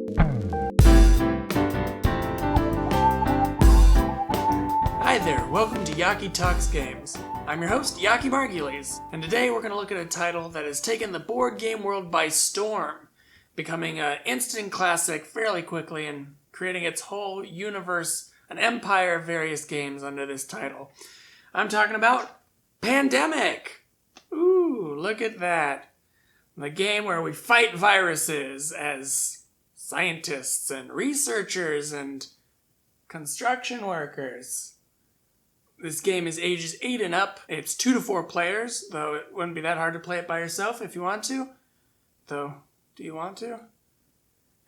Hi there, welcome to Yaki Talks Games. I'm your host, Yaki Margulies, and today we're going to look at a title that has taken the board game world by storm, becoming an instant classic fairly quickly and creating its whole universe, an empire of various games under this title. I'm talking about Pandemic! Ooh, look at that. The game where we fight viruses as scientists and researchers and construction workers. This game is ages 8 and up. It's 2 to 4 players, though it wouldn't be that hard to play it by yourself if you want to. Though, do you want to?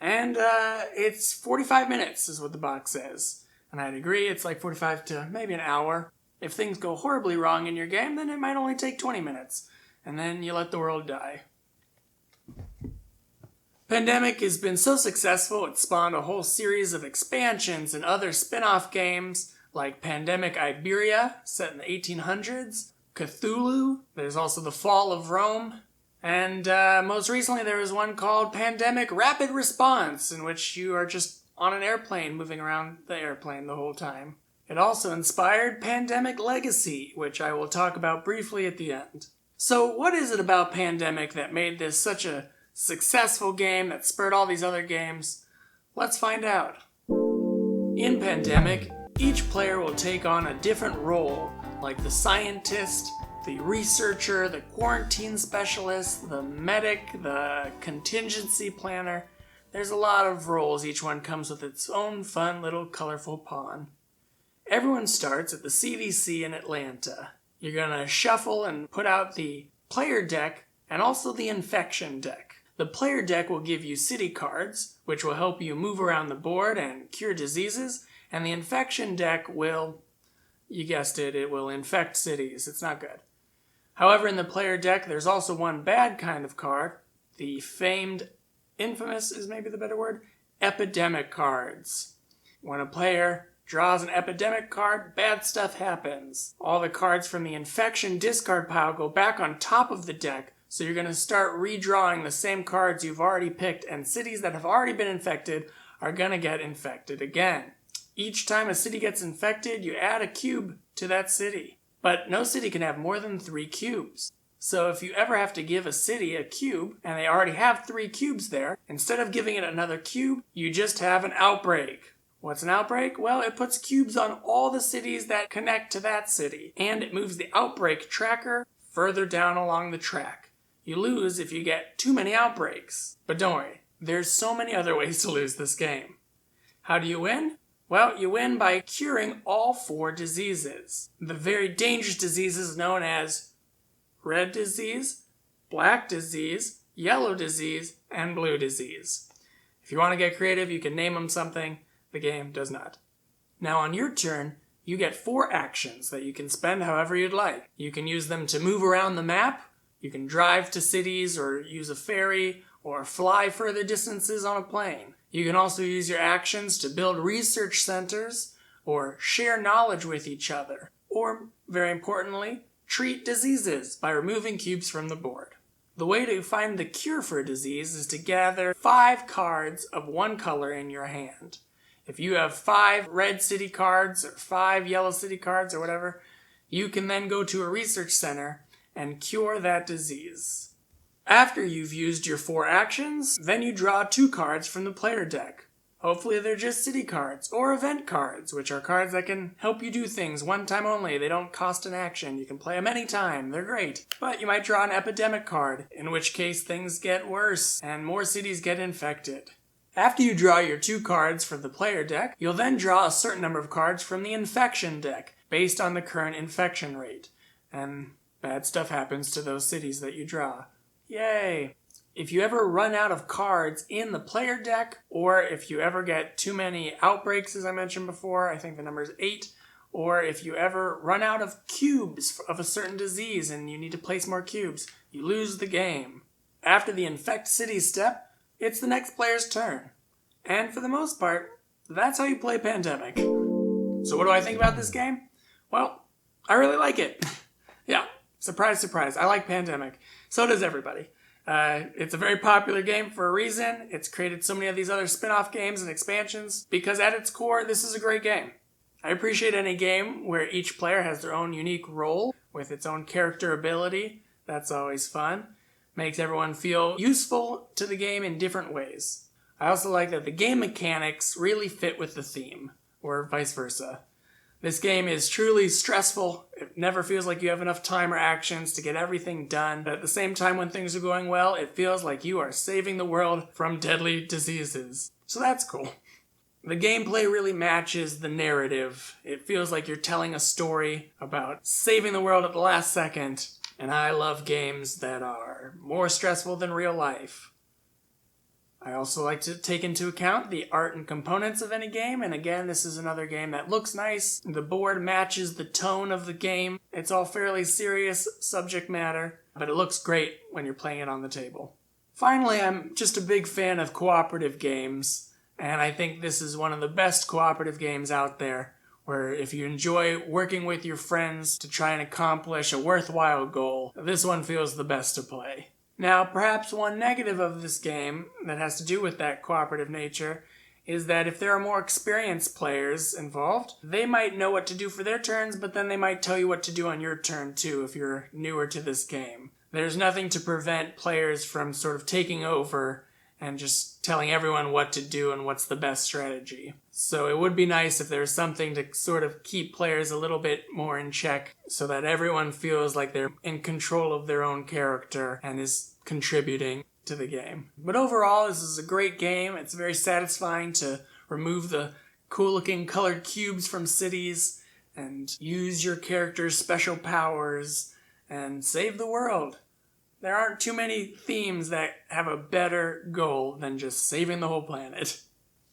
And it's 45 minutes is what the box says. And I'd agree, it's like 45 to maybe an hour. If things go horribly wrong in your game, then it might only take 20 minutes. And then you let the world die. Pandemic has been so successful, it spawned a whole series of expansions and other spin-off games, like Pandemic Iberia, set in the 1800s, Cthulhu, there's also The Fall of Rome, and most recently there was one called Pandemic Rapid Response, in which you are just on an airplane moving around the airplane the whole time. It also inspired Pandemic Legacy, which I will talk about briefly at the end. So what is it about Pandemic that made this such a successful game that spurred all these other games? Let's find out. In Pandemic, each player will take on a different role, like the scientist, the researcher, the quarantine specialist, the medic, the contingency planner. There's a lot of roles, each one comes with its own fun little colorful pawn. Everyone starts at the CDC in Atlanta. You're gonna shuffle and put out the player deck and also the infection deck. The player deck will give you city cards, which will help you move around the board and cure diseases, and the infection deck will, you guessed it, it will infect cities. It's not good. However, in the player deck, there's also one bad kind of card, the famed, infamous is maybe the better word, epidemic cards. When a player draws an epidemic card, bad stuff happens. All the cards from the infection discard pile go back on top of the deck, so you're going to start redrawing the same cards you've already picked, and cities that have already been infected are going to get infected again. Each time a city gets infected, you add a cube to that city. But no city can have more than 3 cubes. So if you ever have to give a city a cube, and they already have 3 cubes there, instead of giving it another cube, you just have an outbreak. What's an outbreak? Well, it puts cubes on all the cities that connect to that city, and it moves the outbreak tracker further down along the track. You lose if you get too many outbreaks. But don't worry, there's so many other ways to lose this game. How do you win? Well, you win by curing all 4 diseases. The very dangerous diseases known as red disease, black disease, yellow disease, and blue disease. If you want to get creative, you can name them something. The game does not. Now on your turn, you get 4 actions that you can spend however you'd like. You can use them to move around the map, you can drive to cities or use a ferry, or fly further distances on a plane. You can also use your actions to build research centers, or share knowledge with each other, or, very importantly, treat diseases by removing cubes from the board. The way to find the cure for a disease is to gather 5 cards of one color in your hand. If you have 5 red city cards, or 5 yellow city cards, or whatever, you can then go to a research center and cure that disease. After you've used your 4 actions, then you draw 2 cards from the player deck. Hopefully they're just city cards, or event cards, which are cards that can help you do things one time only. They don't cost an action. You can play them anytime. They're great. But you might draw an epidemic card, in which case things get worse, and more cities get infected. After you draw your 2 cards from the player deck, you'll then draw a certain number of cards from the infection deck, based on the current infection rate. And bad stuff happens to those cities that you draw. Yay! If you ever run out of cards in the player deck, or if you ever get too many outbreaks, as I mentioned before, I think the number is 8, or if you ever run out of cubes of a certain disease and you need to place more cubes, you lose the game. After the infect city step, it's the next player's turn. And for the most part, that's how you play Pandemic. So what do I think about this game? Well, I really like it. Yeah, surprise, surprise, I like Pandemic. So does everybody. It's a very popular game for a reason. It's created so many of these other spin-off games and expansions because at its core, this is a great game. I appreciate any game where each player has their own unique role with its own character ability. That's always fun. Makes everyone feel useful to the game in different ways. I also like that the game mechanics really fit with the theme, or vice versa. This game is truly stressful. It never feels like you have enough time or actions to get everything done. But at the same time, when things are going well, it feels like you are saving the world from deadly diseases. So that's cool. The gameplay really matches the narrative. It feels like you're telling a story about saving the world at the last second. And I love games that are more stressful than real life. I also like to take into account the art and components of any game, and again, this is another game that looks nice. The board matches the tone of the game. It's all fairly serious subject matter, but it looks great when you're playing it on the table. Finally, I'm just a big fan of cooperative games, and I think this is one of the best cooperative games out there, where if you enjoy working with your friends to try and accomplish a worthwhile goal, this one feels the best to play. Now, perhaps one negative of this game that has to do with that cooperative nature is that if there are more experienced players involved, they might know what to do for their turns, but then they might tell you what to do on your turn too if you're newer to this game. There's nothing to prevent players from sort of taking over and just telling everyone what to do and what's the best strategy. So it would be nice if there was something to sort of keep players a little bit more in check so that everyone feels like they're in control of their own character and is contributing to the game. But overall, this is a great game. It's very satisfying to remove the cool-looking colored cubes from cities and use your character's special powers and save the world. There aren't too many themes that have a better goal than just saving the whole planet.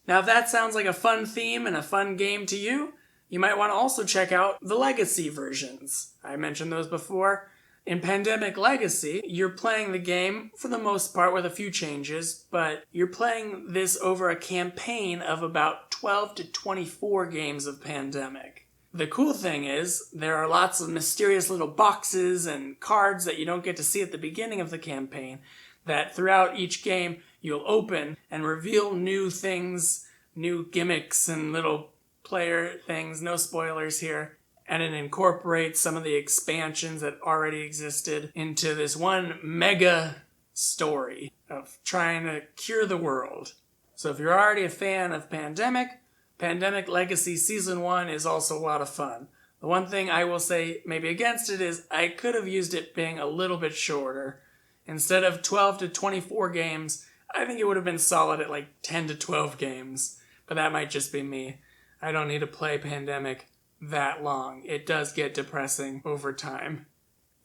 Now, if that sounds like a fun theme and a fun game to you, you might want to also check out the Legacy versions. I mentioned those before. In Pandemic Legacy, you're playing the game, for the most part, with a few changes, but you're playing this over a campaign of about 12 to 24 games of Pandemic. The cool thing is, there are lots of mysterious little boxes and cards that you don't get to see at the beginning of the campaign, that throughout each game you'll open and reveal new things, new gimmicks and little player things, no spoilers here. And it incorporates some of the expansions that already existed into this one mega story of trying to cure the world. So if you're already a fan of Pandemic Legacy Season 1 is also a lot of fun. The one thing I will say maybe against it is I could have used it being a little bit shorter. Instead of 12 to 24 games, I think it would have been solid at like 10 to 12 games. But that might just be me. I don't need to play Pandemic that long. It does get depressing over time.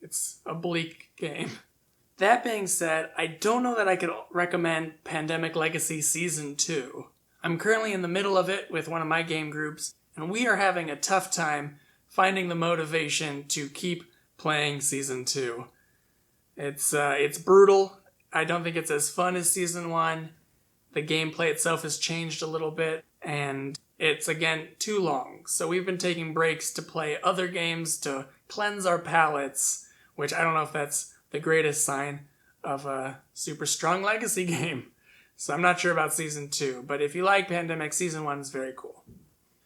It's a bleak game. That being said, I don't know that I could recommend Pandemic Legacy Season 2. I'm currently in the middle of it with one of my game groups, and we are having a tough time finding the motivation to keep playing Season 2. It's brutal. I don't think it's as fun as Season 1. The gameplay itself has changed a little bit, and it's, again, too long. So we've been taking breaks to play other games to cleanse our palates, which I don't know if that's the greatest sign of a super strong Legacy game. So I'm not sure about Season 2, but if you like Pandemic, Season 1 is very cool.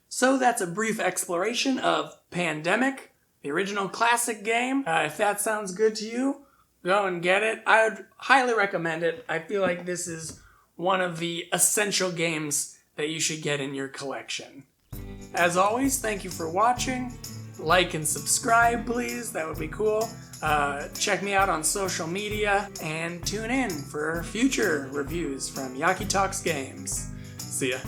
So that's a brief exploration of Pandemic, the original classic game. If that sounds good to you, go and get it. I would highly recommend it. I feel like this is one of the essential games that you should get in your collection. As always, thank you for watching. Like and subscribe, please. That would be cool. Check me out on social media and tune in for future reviews from Yaki Talks Games. See ya.